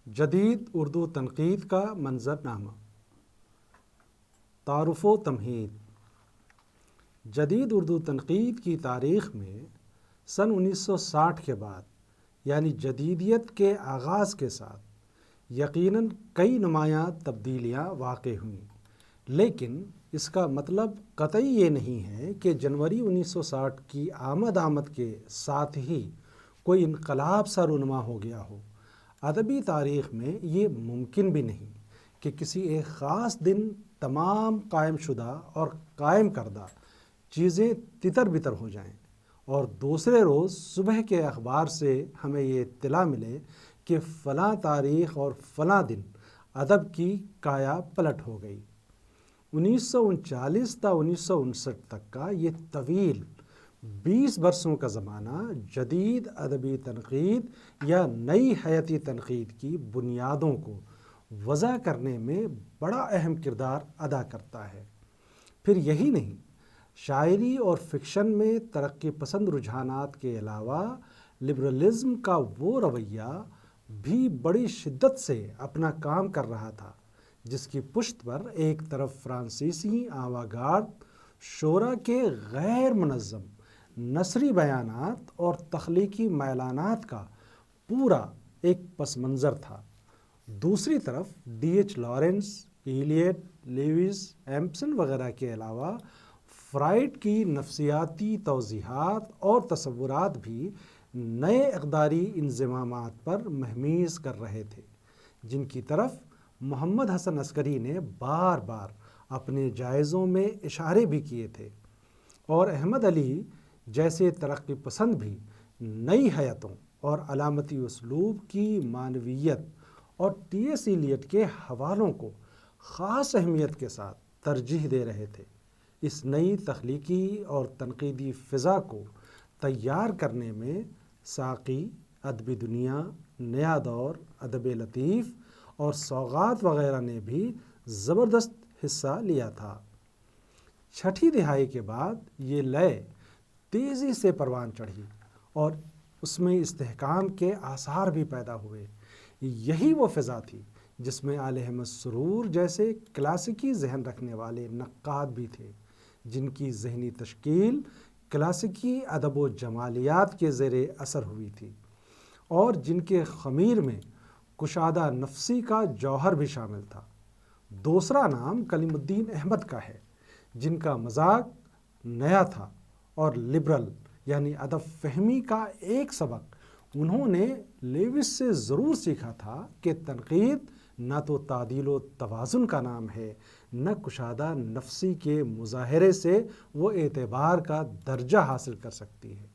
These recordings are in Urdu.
جدید اردو تنقید کا منظر نامہ. تعارف و تمہید. جدید اردو تنقید کی تاریخ میں سن 1960 کے بعد یعنی جدیدیت کے آغاز کے ساتھ یقیناً کئی نمایاں تبدیلیاں واقع ہوئیں، لیکن اس کا مطلب قطعی یہ نہیں ہے کہ جنوری 1960 کی آمد کے ساتھ ہی کوئی انقلاب سا رونما ہو گیا ہو. ادبی تاریخ میں یہ ممکن بھی نہیں کہ کسی ایک خاص دن تمام قائم شدہ اور قائم کردہ چیزیں تتر بتر ہو جائیں اور دوسرے روز صبح کے اخبار سے ہمیں یہ اطلاع ملے کہ فلاں تاریخ اور فلاں دن ادب کی کایا پلٹ ہو گئی. 1939 تا 1959 تک کا یہ طویل 20 برسوں کا زمانہ جدید ادبی تنقید یا نئی حیاتی تنقید کی بنیادوں کو وضع کرنے میں بڑا اہم کردار ادا کرتا ہے. پھر یہی نہیں، شاعری اور فکشن میں ترقی پسند رجحانات کے علاوہ لبرلزم کا وہ رویہ بھی بڑی شدت سے اپنا کام کر رہا تھا، جس کی پشت پر ایک طرف فرانسیسی آوانگارڈ شعراء کے غیر منظم نثری بیانات اور تخلیقی میلانات کا پورا ایک پس منظر تھا، دوسری طرف D H Lawrence, Eliot, Lewis, Empson وغیرہ کے علاوہ فرائڈ کی نفسیاتی توضیحات اور تصورات بھی نئے اقداری انضمامات پر مہمیز کر رہے تھے، جن کی طرف محمد حسن عسکری نے بار بار اپنے جائزوں میں اشارے بھی کیے تھے، اور احمد علی جیسے ترقی پسند بھی نئی حیاتوں اور علامتی اسلوب کی معنویت اور ٹی ایس ایلیٹ کے حوالوں کو خاص اہمیت کے ساتھ ترجیح دے رہے تھے. اس نئی تخلیقی اور تنقیدی فضا کو تیار کرنے میں ساقی، ادبی دنیا، نیا دور، ادب لطیف اور سوغات وغیرہ نے بھی زبردست حصہ لیا تھا. چھٹی دہائی کے بعد یہ لے تیزی سے پروان چڑھی اور اس میں استحکام کے آثار بھی پیدا ہوئے. یہی وہ فضا تھی جس میں آل احمد سرور جیسے کلاسیکی ذہن رکھنے والے نقاد بھی تھے، جن کی ذہنی تشکیل کلاسیکی ادب و جمالیات کے زیر اثر ہوئی تھی اور جن کے خمیر میں کشادہ نفسی کا جوہر بھی شامل تھا. دوسرا نام کلیم الدین احمد کا ہے، جن کا مذاق نیا تھا اور لبرل یعنی ادب فہمی کا ایک سبق انہوں نے لیوس سے ضرور سیکھا تھا کہ تنقید نہ تو تعدیل و توازن کا نام ہے، نہ کشادہ نفسی کے مظاہرے سے وہ اعتبار کا درجہ حاصل کر سکتی ہے،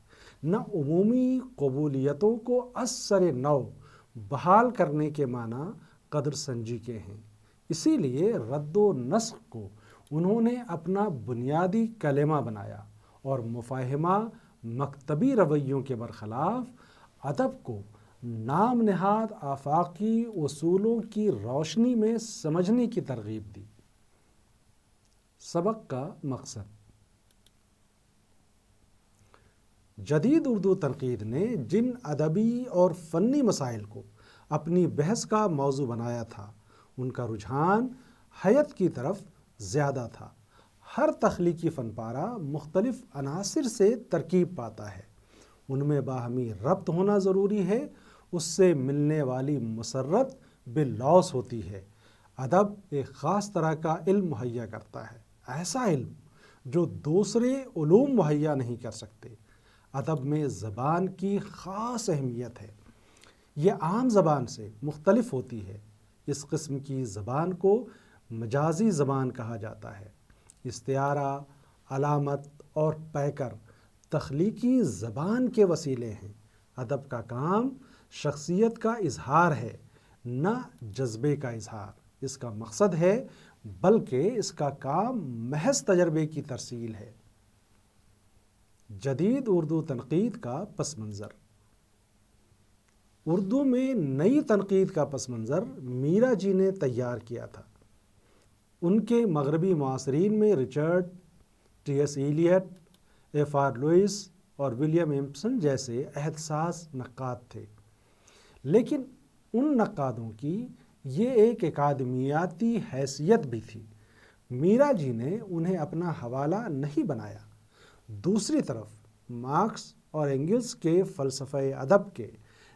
نہ عمومی قبولیتوں کو از سر نو بحال کرنے کے معنی قدر سنجی کے ہیں. اسی لیے رد و نسخ کو انہوں نے اپنا بنیادی کلمہ بنایا اور مفاہمہ مکتبی رویوں کے برخلاف ادب کو نام نہاد آفاقی اصولوں کی روشنی میں سمجھنے کی ترغیب دی. سبق کا مقصد. جدید اردو تنقید نے جن ادبی اور فنی مسائل کو اپنی بحث کا موضوع بنایا تھا، ان کا رجحان حیت کی طرف زیادہ تھا. ہر تخلیقی فن پارہ مختلف عناصر سے ترکیب پاتا ہے، ان میں باہمی ربط ہونا ضروری ہے، اس سے ملنے والی مسرت باللوث ہوتی ہے. ادب ایک خاص طرح کا علم مہیا کرتا ہے، ایسا علم جو دوسرے علوم مہیا نہیں کر سکتے. ادب میں زبان کی خاص اہمیت ہے، یہ عام زبان سے مختلف ہوتی ہے. اس قسم کی زبان کو مجازی زبان کہا جاتا ہے. استعارہ، علامت اور پیکر تخلیقی زبان کے وسیلے ہیں. ادب کا کام شخصیت کا اظہار ہے، نہ جذبے کا اظہار اس کا مقصد ہے، بلکہ اس کا کام محض تجربے کی ترسیل ہے. جدید اردو تنقید کا پس منظر. اردو میں نئی تنقید کا پس منظر میرا جی نے تیار کیا تھا. ان کے مغربی معاصرین میں Richard, T S Eliot, F R Leavis اور ولیم ایمپسن جیسے عہد ساز نقاد تھے، لیکن ان نقادوں کی یہ ایک اکادمیاتی حیثیت بھی تھی۔ میرا جی نے انہیں اپنا حوالہ نہیں بنایا۔ دوسری طرف مارکس اور اینگلز کے فلسفہ ادب کے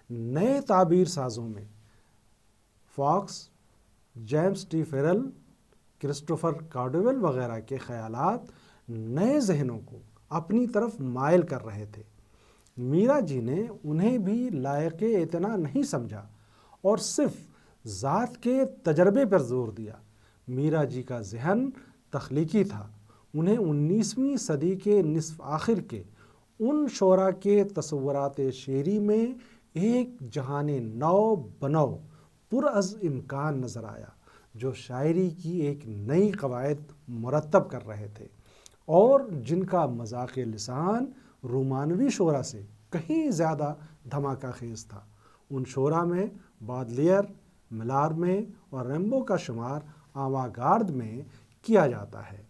نئے تعبیر سازوں میں Fox, James T Farrell, Christopher Caudwell وغیرہ کے خیالات نئے ذہنوں کو اپنی طرف مائل کر رہے تھے۔ میرا جی نے انہیں بھی لائق اعتنا نہیں سمجھا اور صرف ذات کے تجربے پر زور دیا۔ میرا جی کا ذہن تخلیقی تھا۔ انہیں 19ویں صدی کے نصف آخر کے ان شعراء کے تصورات شعری میں ایک جہان نو بنو پر از امکان نظر آیا، جو شاعری کی ایک نئی قواعد مرتب کر رہے تھے اور جن کا مذاق لسان رومانوی شعراء سے کہیں زیادہ دھماکہ خیز تھا۔ ان شعراء میں بادلیئر، ملارمے اور ریمبو کا شمار آوانگارد میں کیا جاتا ہے۔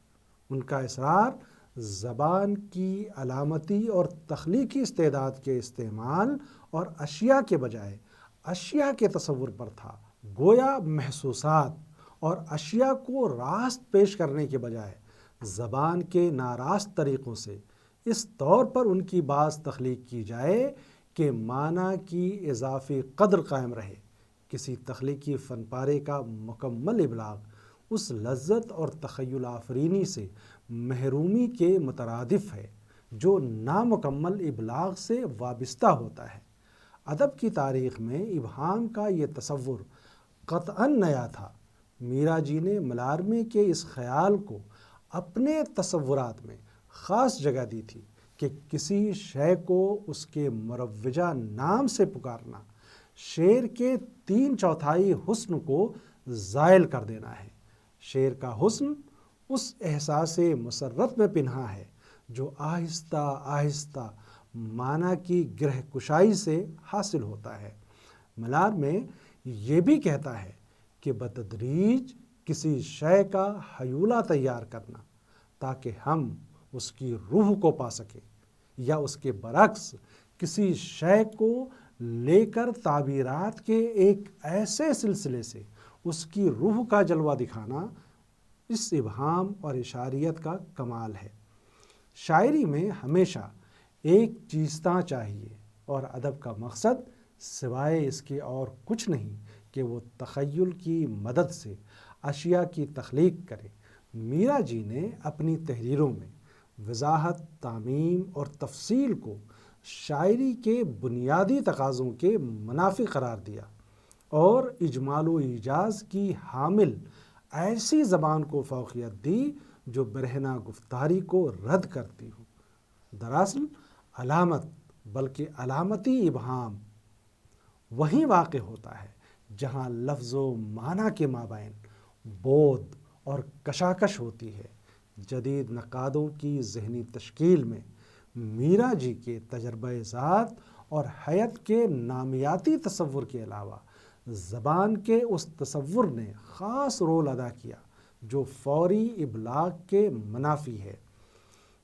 ان کا اصرار زبان کی علامتی اور تخلیقی استعداد کے استعمال اور اشیاء کے بجائے اشیاء کے تصور پر تھا۔ گویا محسوسات اور اشیاء کو راست پیش کرنے کے بجائے زبان کے ناراست طریقوں سے اس طور پر ان کی بعض تخلیق کی جائے کہ معنی کی اضافی قدر قائم رہے۔ کسی تخلیقی فن پارے کا مکمل ابلاغ اس لذت اور تخیل آفرینی سے محرومی کے مترادف ہے جو نامکمل ابلاغ سے وابستہ ہوتا ہے۔ ادب کی تاریخ میں ابہام کا یہ تصور قطعاً نیا تھا۔ میرا جی نے ملارمے کے اس خیال کو اپنے تصورات میں خاص جگہ دی تھی کہ کسی شے کو اس کے مروجہ نام سے پکارنا شعر کے 3/4 حسن کو زائل کر دینا ہے۔ شعر کا حسن اس احساس مسرت میں پنہاں ہے جو آہستہ آہستہ معنی کی گرہ کشائی سے حاصل ہوتا ہے۔ ملارمے یہ بھی کہتا ہے کہ بتدریج کسی شے کا حیولہ تیار کرنا تاکہ ہم اس کی روح کو پا سکیں، یا اس کے برعکس کسی شے کو لے کر تعبیرات کے ایک ایسے سلسلے سے اس کی روح کا جلوہ دکھانا اس ابہام اور اشاریت کا کمال ہے۔ شاعری میں ہمیشہ ایک چیستہ چاہیے اور ادب کا مقصد سوائے اس کے اور کچھ نہیں کہ وہ تخیل کی مدد سے اشیاء کی تخلیق کرے۔ میرا جی نے اپنی تحریروں میں وضاحت، تعمیم اور تفصیل کو شاعری کے بنیادی تقاضوں کے منافی قرار دیا اور اجمال و ایجاز کی حامل ایسی زبان کو فوقیت دی جو برہنہ گفتاری کو رد کرتی ہو۔ دراصل علامت بلکہ علامتی ابہام وہیں واقع ہوتا ہے جہاں لفظ و معنی کے مابین بود اور کشاکش ہوتی ہے۔ جدید نقادوں کی ذہنی تشکیل میں میرا جی کے تجربہ ذات اور حیت کے نامیاتی تصور کے علاوہ زبان کے اس تصور نے خاص رول ادا کیا جو فوری ابلاغ کے منافی ہے۔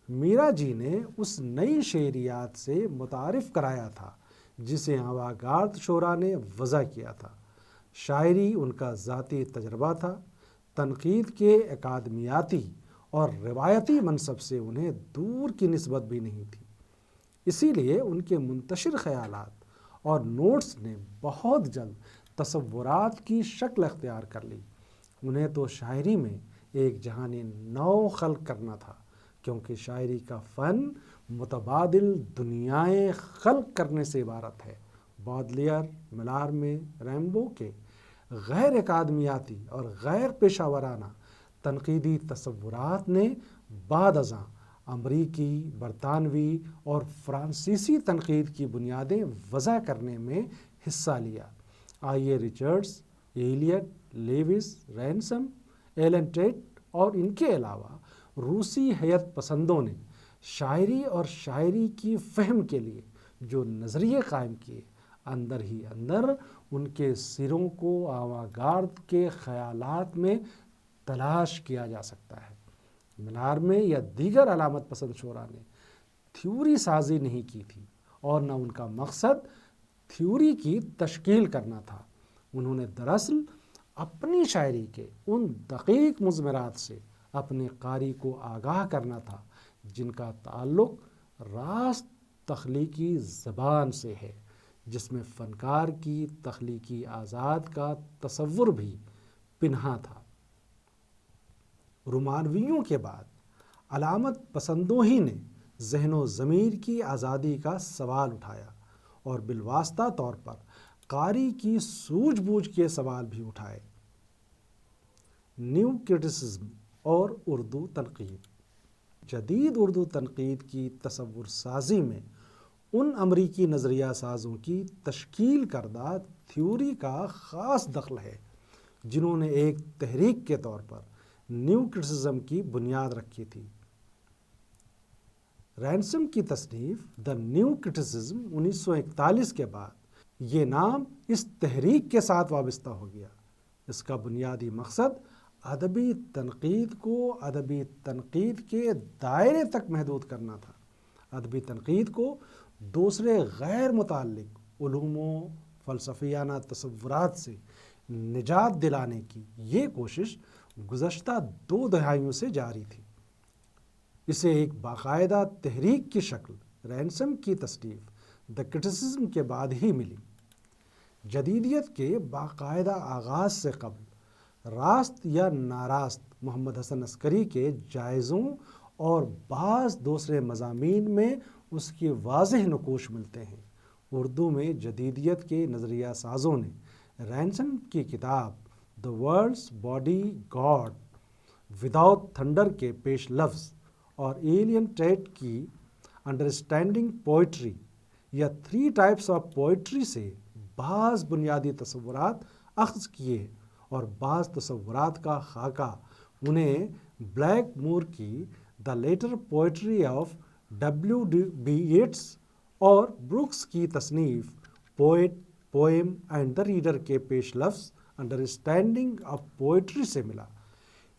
میرا جی نے اس نئی شعریات سے متعارف کرایا تھا جسے آوانگارد شعراء نے وضع کیا تھا۔ شاعری ان کا ذاتی تجربہ تھا۔ تنقید کے اکادمیاتی اور روایتی منصب سے انہیں دور کی نسبت بھی نہیں تھی۔ اسی لیے ان کے منتشر خیالات اور نوٹس نے بہت جلد تصورات کی شکل اختیار کر لی۔ انہیں تو شاعری میں ایک جہان نو خلق کرنا تھا، کیونکہ شاعری کا فن متبادل دنیائیں خلق کرنے سے عبارت ہے۔ بادلیئر، ملارمے، ریمبو کے غیر اکادمیاتی اور غیر پیشہ ورانہ تنقیدی تصورات نے بعد ازاں امریکی، برطانوی اور فرانسیسی تنقید کی بنیادیں وضع کرنے میں حصہ لیا۔ آئیے Richards, Eliot, Leavis, Ransom, Allen Tate اور ان کے علاوہ روسی حیت پسندوں نے شاعری اور شاعری کی فہم کے لیے جو نظریے قائم کیے، اندر ہی اندر ان کے سروں کو آوانگارد کے خیالات میں تلاش کیا جا سکتا ہے۔ ملارمے یا دیگر علامت پسند شعراء نے تھیوری سازی نہیں کی تھی اور نہ ان کا مقصد تھیوری کی تشکیل کرنا تھا۔ انہوں نے دراصل اپنی شاعری کے ان دقیق مضمرات سے اپنے قاری کو آگاہ کرنا تھا جن کا تعلق راست تخلیقی زبان سے ہے، جس میں فنکار کی تخلیقی آزاد کا تصور بھی پنہاں تھا۔ رومانویوں کے بعد علامت پسندوں ہی نے ذہن و ضمیر کی آزادی کا سوال اٹھایا اور بالواسطہ طور پر قاری کی سوجھ بوجھ کے سوال بھی اٹھائے۔ نیو کرٹیسزم اور اردو تنقید۔ جدید اردو تنقید کی تصور سازی میں ان امریکی نظریہ سازوں کی تشکیل کردہ تھیوری کا خاص دخل ہے جنہوں نے ایک تحریک کے طور پر نیو کرٹیسزم کی بنیاد رکھی تھی۔ رینسم کی تصنیف دا نیو کرٹیسزم 1941 کے بعد یہ نام اس تحریک کے ساتھ وابستہ ہو گیا۔ اس کا بنیادی مقصد ادبی تنقید کو ادبی تنقید کے دائرے تک محدود کرنا تھا۔ ادبی تنقید کو دوسرے غیر متعلق علوم و فلسفیانہ تصورات سے نجات دلانے کی یہ کوشش گزشتہ 2 دہائیوں سے جاری تھی۔ اسے ایک باقاعدہ تحریک کی شکل رینسم کی تصنیف دا کرٹیسزم کے بعد ہی ملی۔ جدیدیت کے باقاعدہ آغاز سے قبل راست یا ناراست محمد حسن عسکری کے جائزوں اور بعض دوسرے مضامین میں اس کی واضح نقوش ملتے ہیں۔ اردو میں جدیدیت کے نظریہ سازوں نے رینسم کی کتاب the world's body God without thunder کے پیش لفظ اور ایلین ٹیٹ کی انڈرسٹینڈنگ پوئٹری یا 3 ٹائپس آف پوئٹری سے بعض بنیادی تصورات اخذ کیے اور بعض تصورات کا خاکہ انہیں بلیک مور کی دا لیٹر پوئٹری آف W.B. یٹس اور بروکس کی تصنیف poet poem and the reader کے پیش لفظ انڈرسٹینڈنگ آف پوئٹری سے ملا۔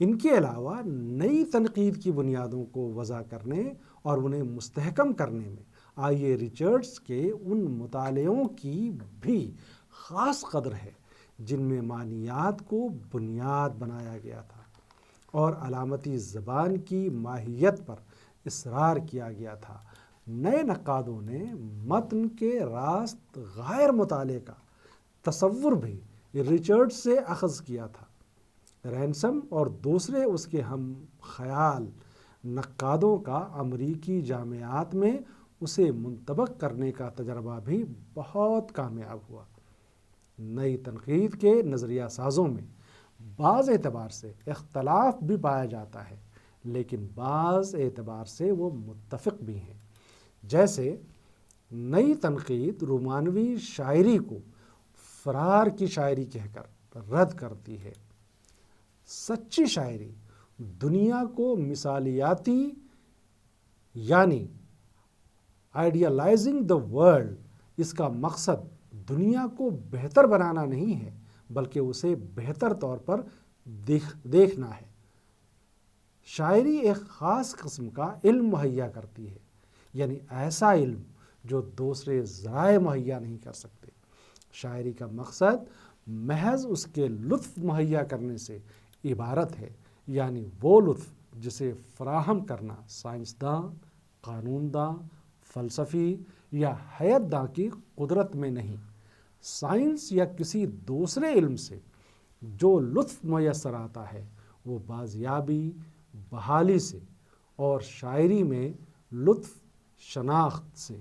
ان کے علاوہ نئی تنقید کی بنیادوں کو وضع کرنے اور انہیں مستحکم کرنے میں آئیے ریچرڈز کے ان مطالعوں کی بھی خاص قدر ہے جن میں معنیات کو بنیاد بنایا گیا تھا اور علامتی زبان کی ماہیت پر اصرار کیا گیا تھا۔ نئے نقادوں نے متن کے راست غیر مطالعے کا تصور بھی ریچرڈ سے اخذ کیا تھا۔ رینسم اور دوسرے اس کے ہم خیال نقادوں کا امریکی جامعات میں اسے منطبق کرنے کا تجربہ بھی بہت کامیاب ہوا۔ نئی تنقید کے نظریہ سازوں میں بعض اعتبار سے اختلاف بھی پایا جاتا ہے، لیکن بعض اعتبار سے وہ متفق بھی ہیں۔ جیسے نئی تنقید رومانوی شاعری کو فرار کی شاعری کہہ کر رد کرتی ہے۔ سچی شاعری دنیا کو مثالیاتی یعنی آئیڈیالائزنگ دا ورلڈ، اس کا مقصد دنیا کو بہتر بنانا نہیں ہے بلکہ اسے بہتر طور پر دیکھنا ہے۔ شاعری ایک خاص قسم کا علم مہیا کرتی ہے، یعنی ایسا علم جو دوسرے ذرائع مہیا نہیں کر سکتے۔ شاعری کا مقصد محض اس کے لطف مہیا کرنے سے عبارت ہے، یعنی وہ لطف جسے فراہم کرنا سائنسداں، قانون داں، فلسفی یا حیات داں کی قدرت میں نہیں۔ سائنس یا کسی دوسرے علم سے جو لطف میسر آتا ہے وہ بازیابی، بحالی سے اور شاعری میں لطف شناخت سے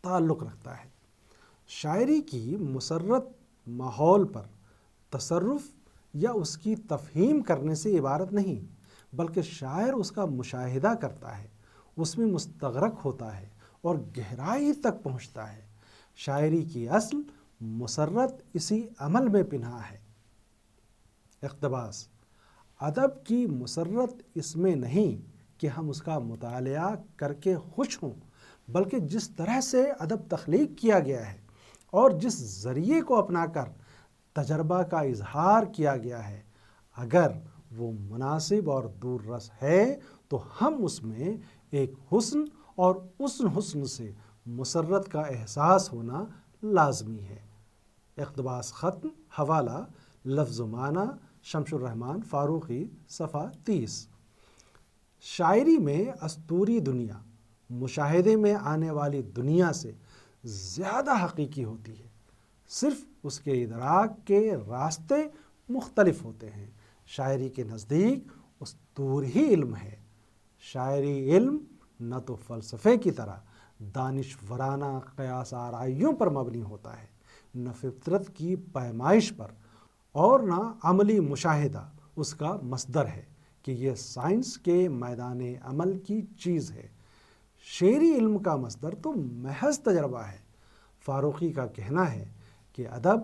تعلق رکھتا ہے۔ شاعری کی مسرت ماحول پر تصرف یا اس کی تفہیم کرنے سے عبارت نہیں، بلکہ شاعر اس کا مشاہدہ کرتا ہے، اس میں مستغرق ہوتا ہے اور گہرائی تک پہنچتا ہے۔ شاعری کی اصل مسرت اسی عمل میں پنہاں ہے۔ اقتباس: ادب کی مسرت اس میں نہیں کہ ہم اس کا مطالعہ کر کے خوش ہوں، بلکہ جس طرح سے ادب تخلیق کیا گیا ہے اور جس ذریعے کو اپنا کر تجربہ کا اظہار کیا گیا ہے، اگر وہ مناسب اور دور رس ہے تو ہم اس میں ایک حسن اور اس حسن سے مسرت کا احساس ہونا لازمی ہے۔ اقتباس ختم، حوالہ لفظ و معنی شمس الرحمن فاروقی، صفحہ 30۔ شاعری میں اسطوری دنیا مشاہدے میں آنے والی دنیا سے زیادہ حقیقی ہوتی ہے، صرف اس کے ادراک کے راستے مختلف ہوتے ہیں۔ شاعری کے نزدیک اسطور ہی علم ہے۔ شاعری علم نہ تو فلسفے کی طرح دانشورانہ قیاس آرائیوں پر مبنی ہوتا ہے، نہ فطرت کی پیمائش پر، اور نہ عملی مشاہدہ اس کا مصدر ہے کہ یہ سائنس کے میدان عمل کی چیز ہے۔ شعری علم کا مصدر تو محض تجربہ ہے۔ فاروقی کا کہنا ہے کہ ادب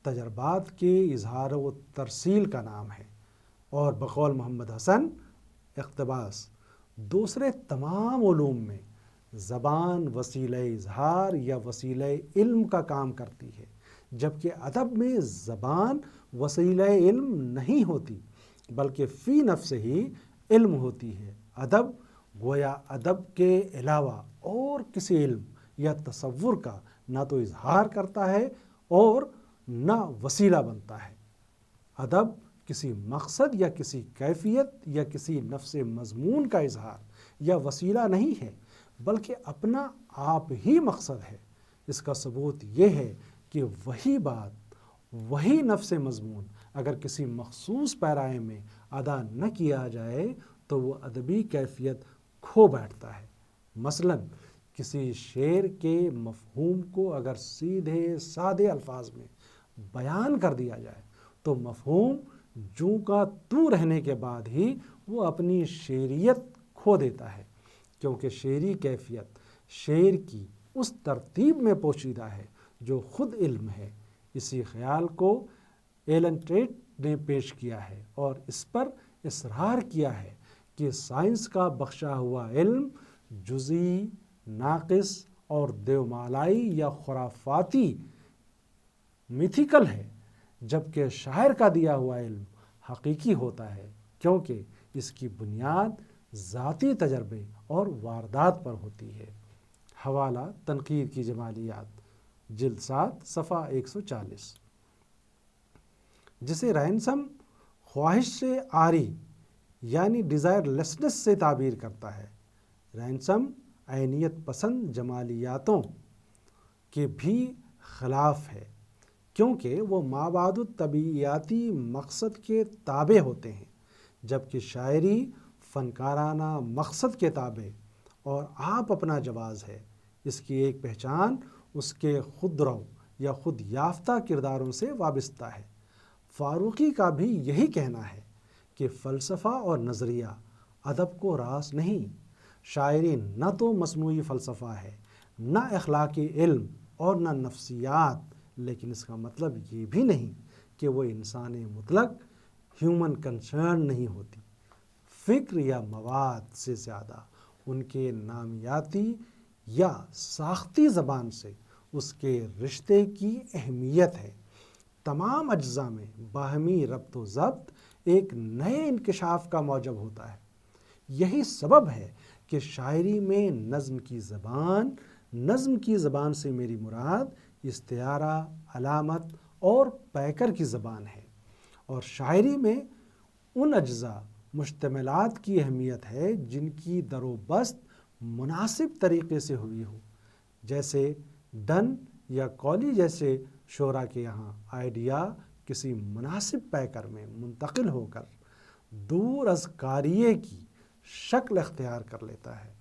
تجربات کے اظہار و ترسیل کا نام ہے، اور بقول محمد حسن، اقتباس، دوسرے تمام علوم میں زبان وسیلہ اظہار یا وسیلہ علم کا کام کرتی ہے، جبکہ ادب میں زبان وسیلہ علم نہیں ہوتی بلکہ فی نفس ہی علم ہوتی ہے۔ ادب گویا ادب کے علاوہ اور کسی علم یا تصور کا نہ تو اظہار کرتا ہے اور نہ وسیلہ بنتا ہے۔ ادب کسی مقصد یا کسی کیفیت یا کسی نفس مضمون کا اظہار یا وسیلہ نہیں ہے، بلکہ اپنا آپ ہی مقصد ہے۔ اس کا ثبوت یہ ہے کہ وہی بات، وہی نفس مضمون اگر کسی مخصوص پیرائے میں ادا نہ کیا جائے تو وہ ادبی کیفیت کھو بیٹھتا ہے۔ مثلاً کسی شعر کے مفہوم کو اگر سیدھے سادے الفاظ میں بیان کر دیا جائے تو مفہوم جوں کا توں رہنے کے بعد ہی وہ اپنی شعریت کھو دیتا ہے، کیونکہ شعری کیفیت شعر کی اس ترتیب میں پوشیدہ ہے جو خود علم ہے۔ اسی خیال کو ایلن ٹیٹ نے پیش کیا ہے اور اس پر اصرار کیا ہے کہ سائنس کا بخشا ہوا علم جزئی، ناقص اور دیومالائی یا خرافاتی میتھیکل ہے، جبکہ شاعر کا دیا ہوا علم حقیقی ہوتا ہے، کیونکہ اس کی بنیاد ذاتی تجربے اور واردات پر ہوتی ہے۔ حوالہ تنقید کی جمالیات، جلد 7، صفحہ 140۔ جسے رینسم خواہش سے عاری یعنی ڈیزائر لیسنس سے تعبیر کرتا ہے۔ رینسم عینیت پسند جمالیاتوں کے بھی خلاف ہے، کیونکہ وہ مابعد الطبیعیاتی مقصد کے تابع ہوتے ہیں، جبکہ شاعری فنکارانہ مقصد کے تابع اور آپ اپنا جواز ہے۔ اس کی ایک پہچان اس کے خودرو یا خود یافتہ کرداروں سے وابستہ ہے۔ فاروقی کا بھی یہی کہنا ہے کہ فلسفہ اور نظریہ ادب کو راس نہیں۔ شاعری نہ تو مصنوعی فلسفہ ہے، نہ اخلاقی علم اور نہ نفسیات، لیکن اس کا مطلب یہ بھی نہیں کہ وہ انسان مطلق ہیومن کنسرن نہیں ہوتی۔ فکر یا مواد سے زیادہ ان کے نامیاتی یا ساختی زبان سے اس کے رشتے کی اہمیت ہے۔ تمام اجزاء میں باہمی ربط و ضبط ایک نئے انکشاف کا موجب ہوتا ہے۔ یہی سبب ہے کہ شاعری میں نظم کی زبان سے میری مراد استعارہ، علامت اور پیکر کی زبان ہے، اور شاعری میں ان اجزاء مشتملات کی اہمیت ہے جن کی در و بست مناسب طریقے سے ہوئی ہو، جیسے ڈن یا کولی جیسے شعراء کے یہاں آئیڈیا کسی مناسب پیکر میں منتقل ہو کر دور از قاریے کی شکل اختیار کر لیتا ہے۔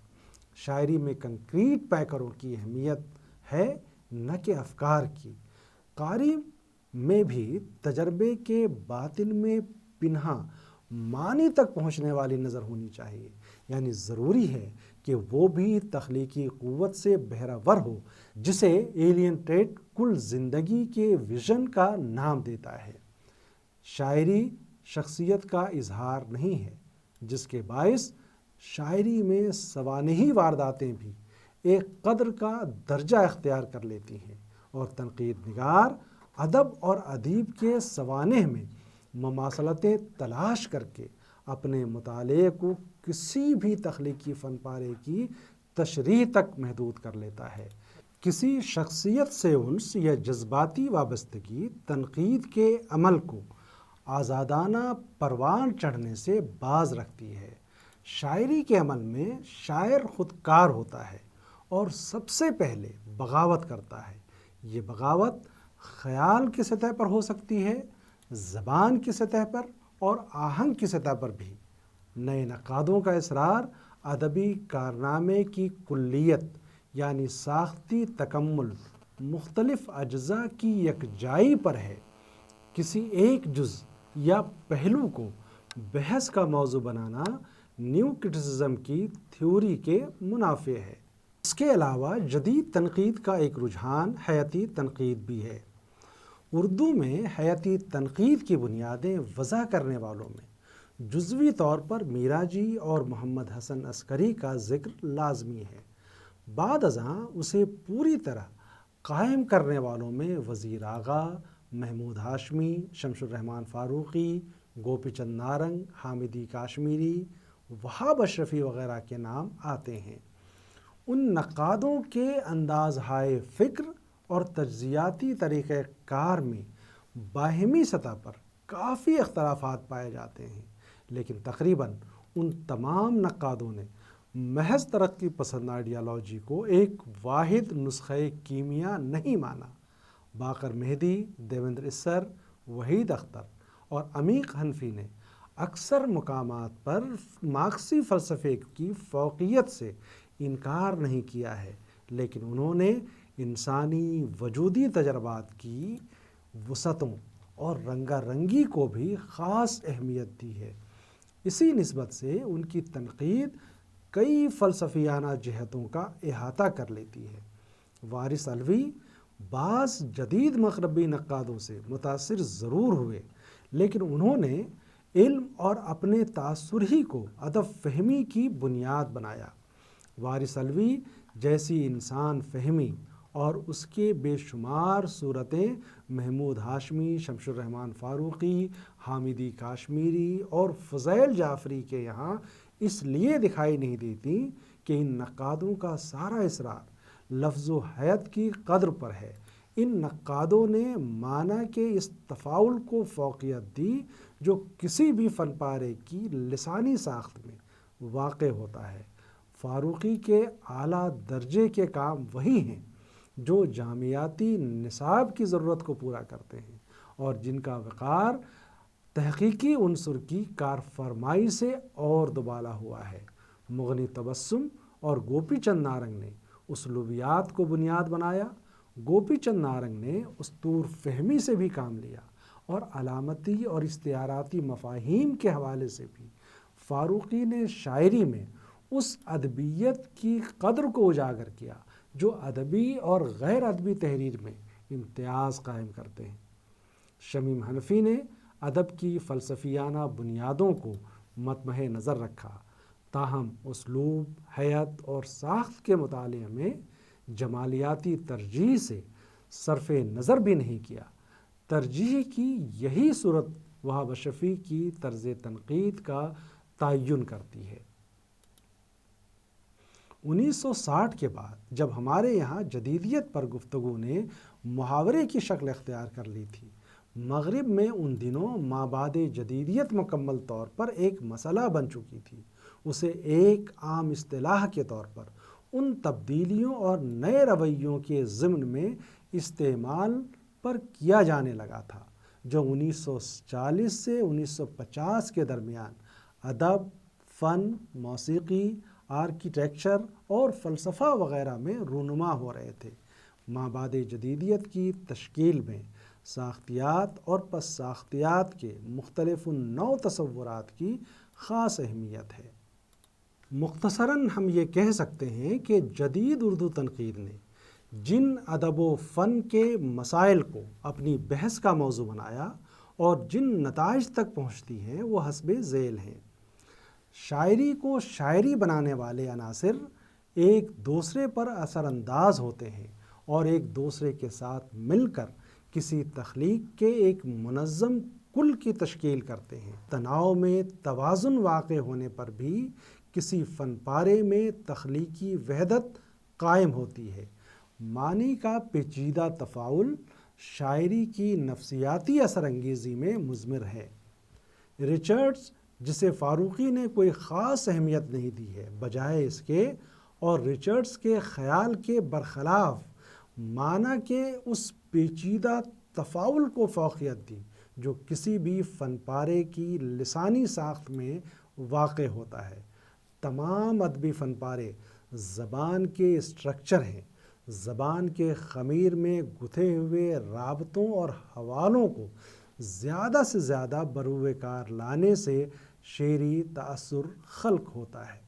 شاعری میں کنکریٹ پیکروں کی اہمیت ہے، نہ کہ افکار کی۔ قاری میں بھی تجربے کے باطن میں پنہاں معنی تک پہنچنے والی نظر ہونی چاہیے، یعنی ضروری ہے کہ وہ بھی تخلیقی قوت سے بہرہ ہو، جسے ایلن ٹیٹ کل زندگی کے ویژن کا نام دیتا ہے۔ شاعری شخصیت کا اظہار نہیں ہے، جس کے باعث شاعری میں سوانحی وارداتیں بھی ایک قدر کا درجہ اختیار کر لیتی ہیں، اور تنقید نگار ادب اور ادیب کے سوانح میں مماثلتیں تلاش کر کے اپنے مطالعے کو کسی بھی تخلیقی فن پارے کی تشریح تک محدود کر لیتا ہے، کسی شخصیت سے انس یا جذباتی وابستگی تنقید کے عمل کو آزادانہ پروان چڑھنے سے باز رکھتی ہے۔ شاعری کے عمل میں شاعر خودکار ہوتا ہے اور سب سے پہلے بغاوت کرتا ہے۔ یہ بغاوت خیال کی سطح پر ہو سکتی ہے، زبان کی سطح پر اور آہنگ کی سطح پر بھی۔ نئے نقادوں کا اصرار ادبی کارنامے کی کلیت یعنی ساختی تکمل مختلف اجزاء کی یکجائی پر ہے۔ کسی ایک جز یا پہلو کو بحث کا موضوع بنانا نیو کرٹیسزم کی تھیوری کے منافی ہے۔ اس کے علاوہ جدید تنقید کا ایک رجحان حیاتی تنقید بھی ہے۔ اردو میں حیاتی تنقید کی بنیادیں وضع کرنے والوں میں جزوی طور پر میرا جی اور محمد حسن عسکری کا ذکر لازمی ہے۔ بعد ازاں اسے پوری طرح قائم کرنے والوں میں وزیر آغا، محمود ہاشمی، شمس الرحمن فاروقی، گوپی چند نارنگ، حامدی کاشمیری، وہاب اشرفی وغیرہ کے نام آتے ہیں۔ ان نقادوں کے انداز ہائے فکر اور تجزیاتی طریقہ کار میں باہمی سطح پر کافی اختلافات پائے جاتے ہیں، لیکن تقریباً ان تمام نقادوں نے محض ترقی پسند آئیڈیالوجی کو ایک واحد نسخہ کیمیا نہیں مانا۔ باقر مہدی، دیویندر اسر، وحید اختر اور عمیق حنفی نے اکثر مقامات پر مارکسی فلسفے کی فوقیت سے انکار نہیں کیا ہے، لیکن انہوں نے انسانی وجودی تجربات کی وسعتوں اور رنگا رنگی کو بھی خاص اہمیت دی ہے۔ اسی نسبت سے ان کی تنقید کئی فلسفیانہ جہتوں کا احاطہ کر لیتی ہے۔ وارث علوی بعض جدید مغربی نقادوں سے متاثر ضرور ہوئے، لیکن انہوں نے علم اور اپنے تاثر ہی کو ادب فہمی کی بنیاد بنایا۔ وارث علوی جیسی انسان فہمی اور اس کے بے شمار صورتیں محمود ہاشمی، شمس الرحمن فاروقی، حامدی کاشمیری اور فضیل جعفری کے یہاں اس لیے دکھائی نہیں دیتی کہ ان نقادوں کا سارا اصرار لفظ و حیت کی قدر پر ہے۔ ان نقادوں نے معنی کے اس تفاعل کو فوقیت دی جو کسی بھی فن پارے کی لسانی ساخت میں واقع ہوتا ہے۔ فاروقی کے اعلیٰ درجے کے کام وہی ہیں جو جامعاتی نصاب کی ضرورت کو پورا کرتے ہیں اور جن کا وقار تحقیقی عنصر کی کارفرمائی سے اور دوبالا ہوا ہے۔ مغنی تبسم اور گوپی چند نارنگ نے اسلوبیات کو بنیاد بنایا۔ گوپی چند نارنگ نے اسطور فہمی سے بھی کام لیا اور علامتی اور استعاراتی مفاہیم کے حوالے سے بھی۔ فاروقی نے شاعری میں اس ادبیت کی قدر کو اجاگر کیا جو ادبی اور غیر ادبی تحریر میں امتیاز قائم کرتے ہیں۔ شمیم حنفی نے ادب کی فلسفیانہ بنیادوں کو مطمح نظر رکھا، تاہم اسلوب، حیت اور ساخت کے مطالعے میں جمالیاتی ترجیح سے صرف نظر بھی نہیں کیا۔ ترجیح کی یہی صورت وہاب اشرفی کی طرز تنقید کا تعین کرتی ہے۔ 1960 کے بعد جب ہمارے یہاں جدیدیت پر گفتگو نے محاورے کی شکل اختیار کر لی تھی، مغرب میں ان دنوں مابعد جدیدیت مکمل طور پر ایک مسئلہ بن چکی تھی۔ اسے ایک عام اصطلاح کے طور پر ان تبدیلیوں اور نئے رویوں کے ضمن میں استعمال پر کیا جانے لگا تھا جو 1940 سے 1950 کے درمیان ادب، فن، موسیقی، آرکیٹیکچر اور فلسفہ وغیرہ میں رونما ہو رہے تھے۔ مابعد جدیدیت کی تشکیل میں ساختیات اور پس ساختیات کے مختلف نو تصورات کی خاص اہمیت ہے۔ مختصراً ہم یہ کہہ سکتے ہیں کہ جدید اردو تنقید نے جن ادب و فن کے مسائل کو اپنی بحث کا موضوع بنایا اور جن نتائج تک پہنچتی ہیں وہ حسب ذیل ہیں۔ شاعری کو شاعری بنانے والے عناصر ایک دوسرے پر اثر انداز ہوتے ہیں اور ایک دوسرے کے ساتھ مل کر کسی تخلیق کے ایک منظم کل کی تشکیل کرتے ہیں۔ تناؤ میں توازن واقع ہونے پر بھی کسی فن پارے میں تخلیقی وحدت قائم ہوتی ہے۔ معنی کا پیچیدہ تفاعل شاعری کی نفسیاتی اثر انگیزی میں مضمر ہے۔ رچرڈز، جسے فاروقی نے کوئی خاص اہمیت نہیں دی ہے، بجائے اس کے اور رچرڈز کے خیال کے برخلاف معنی کے اس پیچیدہ تفاعل کو فوقیت دی جو کسی بھی فن پارے کی لسانی ساخت میں واقع ہوتا ہے۔ تمام ادبی فن پارے زبان کے اسٹرکچر ہیں۔ زبان کے خمیر میں گتھے ہوئے رابطوں اور حوالوں کو زیادہ سے زیادہ بروئے کار لانے سے شعری تأثر خلق ہوتا ہے۔